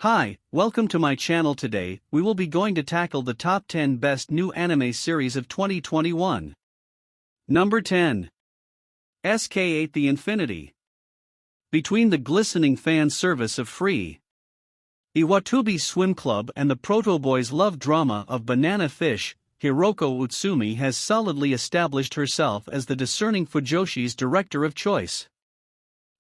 Hi, welcome to my channel. Today, we will be going to tackle the top 10 best new anime series of 2021. Number 10. SK8 The Infinity. Between the glistening fan service of Free Iwatubi Swim Club and the Proto Boys love drama of Banana Fish, Hiroko Utsumi has solidly established herself as the discerning Fujoshi's director of choice.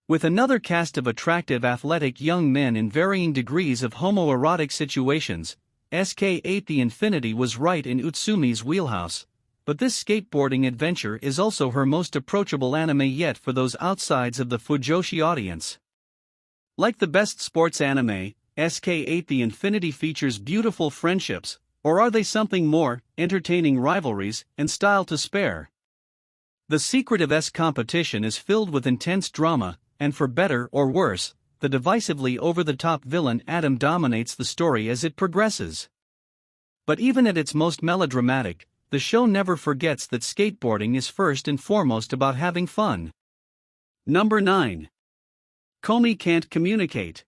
With another cast of attractive athletic young men in varying degrees of homoerotic situations, SK8 The Infinity was right in Utsumi's wheelhouse, but this skateboarding adventure is also her most approachable anime yet for those outsides of the Fujoshi audience. Like the best sports anime, SK8 The Infinity features beautiful friendships, or are they something more, entertaining rivalries, and style to spare. The secret of S competition is filled with intense drama, and for better or worse, the divisively over-the-top villain Adam dominates the story as it progresses. But even at its most melodramatic, the show never forgets that skateboarding is first and foremost about having fun. Number 9. Komi Can't Communicate.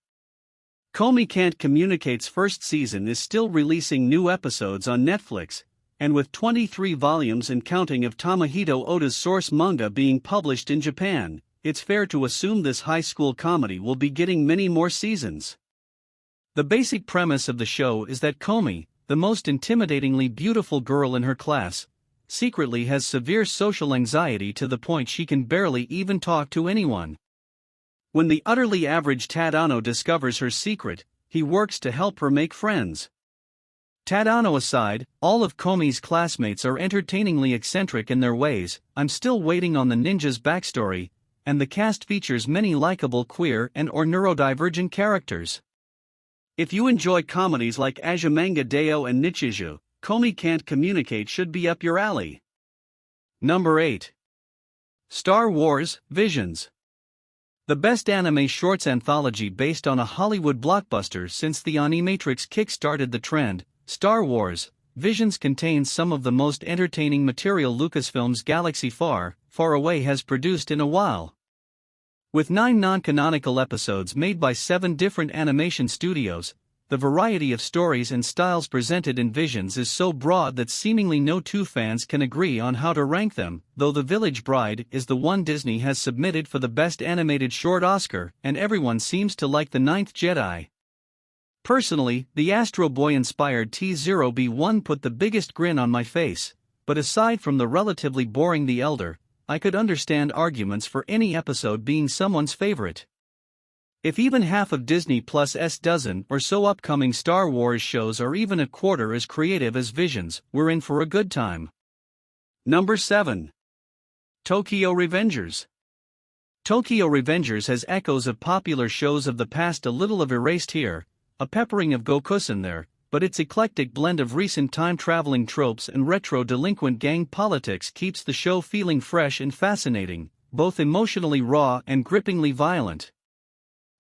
Komi Can't Communicate's first season is still releasing new episodes on Netflix, and with 23 volumes and counting of Tomohito Oda's source manga being published in Japan, it's fair to assume this high school comedy will be getting many more seasons. The basic premise of the show is that Komi, the most intimidatingly beautiful girl in her class, secretly has severe social anxiety to the point she can barely even talk to anyone. When the utterly average Tadano discovers her secret, he works to help her make friends. Tadano aside, all of Komi's classmates are entertainingly eccentric in their ways. I'm still waiting on the ninja's backstory, and the cast features many likable queer and or neurodivergent characters. If you enjoy comedies like Azumanga Daioh and Nichijou, Komi Can't Communicate should be up your alley. Number 8. Star Wars Visions. The best anime shorts anthology based on a Hollywood blockbuster since the Animatrix kick-started the trend, Star Wars Visions contains some of the most entertaining material Lucasfilm's Galaxy Far, Far Away has produced in a while. With 9 non-canonical episodes made by 7 different animation studios, the variety of stories and styles presented in Visions is so broad that seemingly no two fans can agree on how to rank them, though The Village Bride is the one Disney has submitted for the Best Animated Short Oscar, and everyone seems to like The Ninth Jedi. Personally, the Astro Boy-inspired T0B1 put the biggest grin on my face, but aside from the relatively boring The Elder, I could understand arguments for any episode being someone's favorite. If even half of Disney Plus's dozen or so upcoming Star Wars shows are even a quarter as creative as Visions, we're in for a good time. Number 7. Tokyo Revengers. Tokyo Revengers has echoes of popular shows of the past, a little of Erased here, a peppering of Gokusen there, but its eclectic blend of recent time-traveling tropes and retro delinquent gang politics keeps the show feeling fresh and fascinating, both emotionally raw and grippingly violent.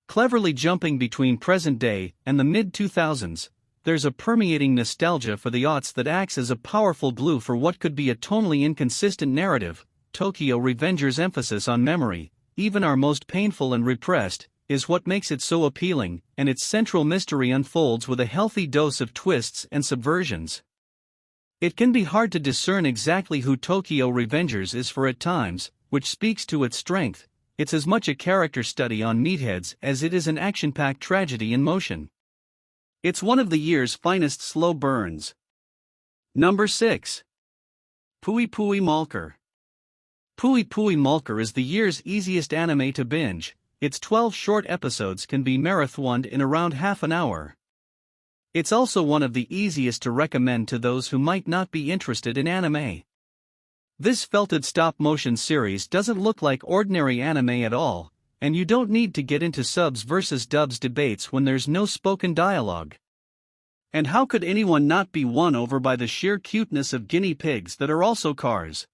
Cleverly jumping between present day and the mid-2000s, there's a permeating nostalgia for the aughts that acts as a powerful glue for what could be a tonally inconsistent narrative. Tokyo Revengers' emphasis on memory, even our most painful and repressed, is what makes it so appealing, and its central mystery unfolds with a healthy dose of twists and subversions. It can be hard to discern exactly who Tokyo Revengers is for at times, which speaks to its strength. It's as much a character study on meatheads as it is an action-packed tragedy in motion. It's one of the year's finest slow burns. Number 6. Pui Pui Malker. Pui Pui Malker is the year's easiest anime to binge. Its 12 short episodes can be marathoned in around half an hour. It's also one of the easiest to recommend to those who might not be interested in anime. This felted stop-motion series doesn't look like ordinary anime at all, and you don't need to get into subs versus dubs debates when there's no spoken dialogue. And how could anyone not be won over by the sheer cuteness of guinea pigs that are also cars?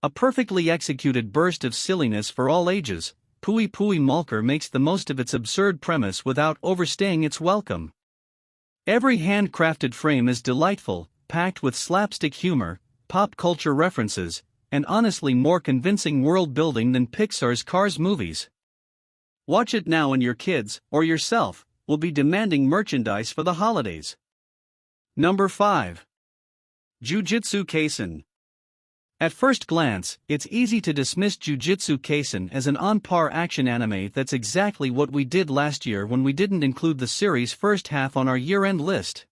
A perfectly executed burst of silliness for all ages, Pui Pui Malker makes the most of its absurd premise without overstaying its welcome. Every handcrafted frame is delightful, packed with slapstick humor, pop culture references, and honestly more convincing world building than Pixar's Cars movies. Watch it now and your kids, or yourself, will be demanding merchandise for the holidays. Number 5. Jujutsu Kaisen. At first glance, it's easy to dismiss Jujutsu Kaisen as an on-par action anime. That's exactly what we did last year when we didn't include the series' first half on our year-end list.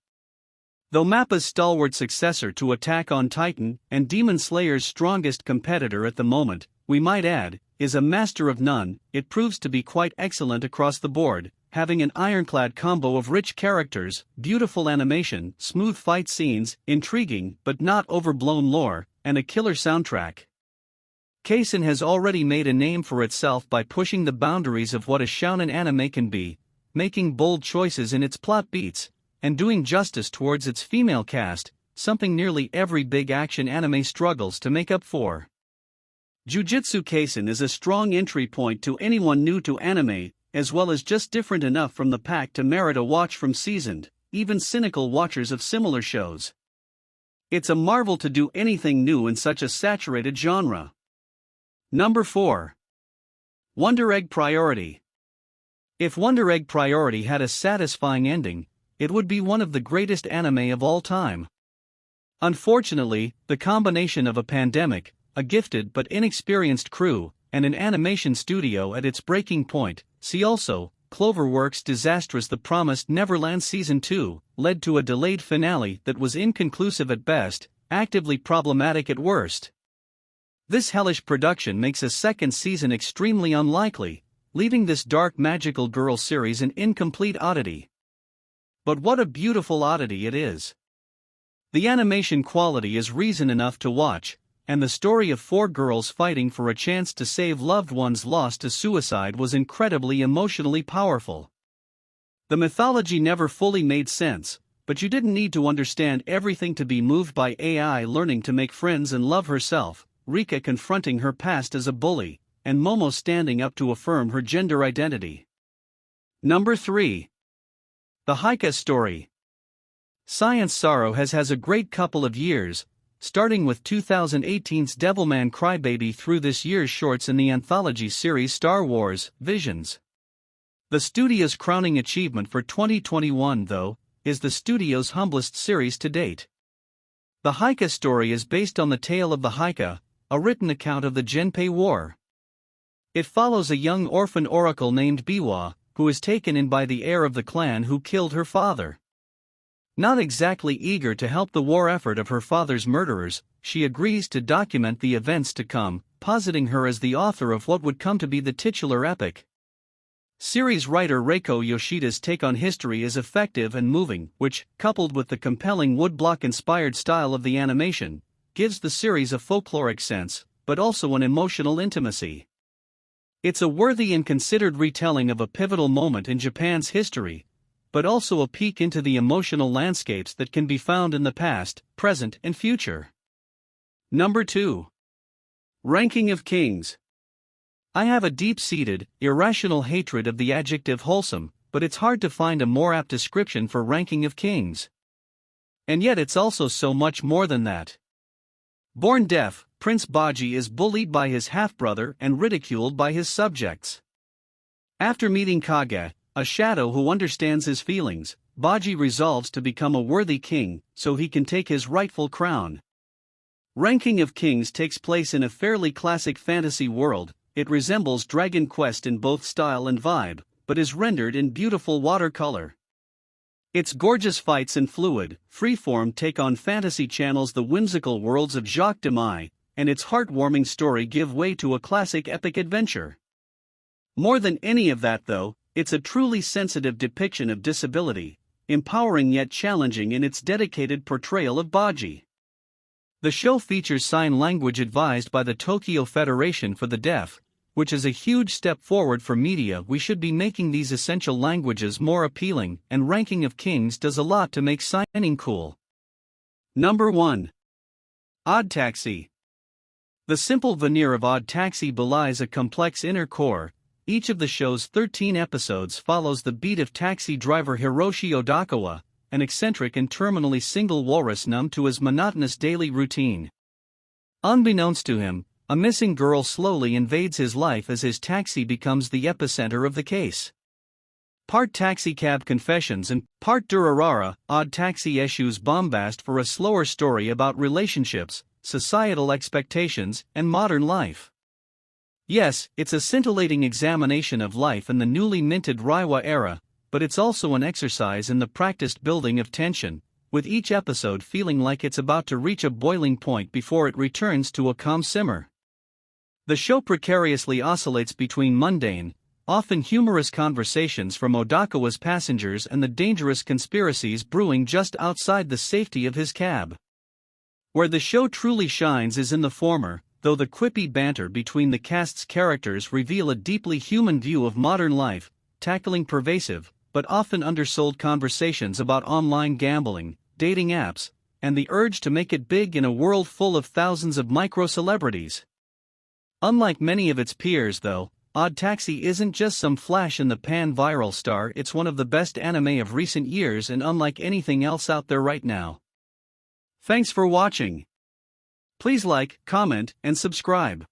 Though MAPPA's stalwart successor to Attack on Titan and Demon Slayer's strongest competitor at the moment, we might add, is a master of none, it proves to be quite excellent across the board, having an ironclad combo of rich characters, beautiful animation, smooth fight scenes, intriguing but not overblown lore, and a killer soundtrack. Kaisen has already made a name for itself by pushing the boundaries of what a shounen anime can be, making bold choices in its plot beats, and doing justice towards its female cast, something nearly every big action anime struggles to make up for. Jujutsu Kaisen is a strong entry point to anyone new to anime, as well as just different enough from the pack to merit a watch from seasoned, even cynical watchers of similar shows. It's a marvel to do anything new in such a saturated genre. Number 4. Wonder Egg Priority. If Wonder Egg Priority had a satisfying ending, it would be one of the greatest anime of all time. Unfortunately, the combination of a pandemic, a gifted but inexperienced crew, and an animation studio at its breaking point, see also, Cloverworks' disastrous The Promised Neverland Season 2, led to a delayed finale that was inconclusive at best, actively problematic at worst. This hellish production makes a second season extremely unlikely, leaving this dark magical girl series an incomplete oddity. But what a beautiful oddity it is. The animation quality is reason enough to watch, and the story of 4 girls fighting for a chance to save loved ones lost to suicide was incredibly emotionally powerful. The mythology never fully made sense, but you didn't need to understand everything to be moved by AI learning to make friends and love herself, Rika confronting her past as a bully, and Momo standing up to affirm her gender identity. Number 3. The Heike Story. Science Sorrow has a great couple of years, starting with 2018's Devilman Crybaby through this year's shorts in the anthology series Star Wars Visions. The studio's crowning achievement for 2021, though, is the studio's humblest series to date. The Heike Story is based on the tale of the Heike, a written account of the Genpei War. It follows a young orphan oracle named Biwa, who is taken in by the heir of the clan who killed her father. Not exactly eager to help the war effort of her father's murderers, she agrees to document the events to come, positing her as the author of what would come to be the titular epic. Series writer Reiko Yoshida's take on history is effective and moving, which, coupled with the compelling woodblock-inspired style of the animation, gives the series a folkloric sense, but also an emotional intimacy. It's a worthy and considered retelling of a pivotal moment in Japan's history, but also a peek into the emotional landscapes that can be found in the past, present, and future. Number 2. Ranking of Kings. I have a deep-seated, irrational hatred of the adjective wholesome, but it's hard to find a more apt description for Ranking of Kings. And yet it's also so much more than that. Born deaf, Prince Baji is bullied by his half-brother and ridiculed by his subjects. After meeting Kage, a shadow who understands his feelings, Baji resolves to become a worthy king, so he can take his rightful crown. Ranking of Kings takes place in a fairly classic fantasy world. It resembles Dragon Quest in both style and vibe, but is rendered in beautiful watercolor. Its gorgeous fights and fluid, freeform take on Fantasy Channel's The Whimsical Worlds of Jacques Demy, and its heartwarming story give way to a classic epic adventure. More than any of that though, it's a truly sensitive depiction of disability, empowering yet challenging in its dedicated portrayal of Baji. The show features sign language advised by the Tokyo Federation for the Deaf, which is a huge step forward for media. We should be making these essential languages more appealing, and Ranking of Kings does a lot to make signing cool. Number 1. Odd Taxi. The simple veneer of Odd Taxi belies a complex inner core. Each of the show's 13 episodes follows the beat of taxi driver Hiroshi Odakawa, an eccentric and terminally single walrus numb to his monotonous daily routine. Unbeknownst to him, a missing girl slowly invades his life as his taxi becomes the epicenter of the case. part taxicab confessions and part Durarara, odd taxi issues bombast for a slower story about relationships, societal expectations, and modern life. Yes, it's a scintillating examination of life in the newly minted Reiwa era, but it's also an exercise in the practiced building of tension, with each episode feeling like it's about to reach a boiling point before it returns to a calm simmer. The show precariously oscillates between mundane, often humorous conversations from Odakawa's passengers and the dangerous conspiracies brewing just outside the safety of his cab. Where the show truly shines is in the former, though the quippy banter between the cast's characters reveal a deeply human view of modern life, tackling pervasive, but often undersold conversations about online gambling, dating apps, and the urge to make it big in a world full of thousands of micro-celebrities. Unlike many of its peers though, Odd Taxi isn't just some flash-in-the-pan viral star, it's one of the best anime of recent years and unlike anything else out there right now. Thanks for watching. Please like, comment, and subscribe.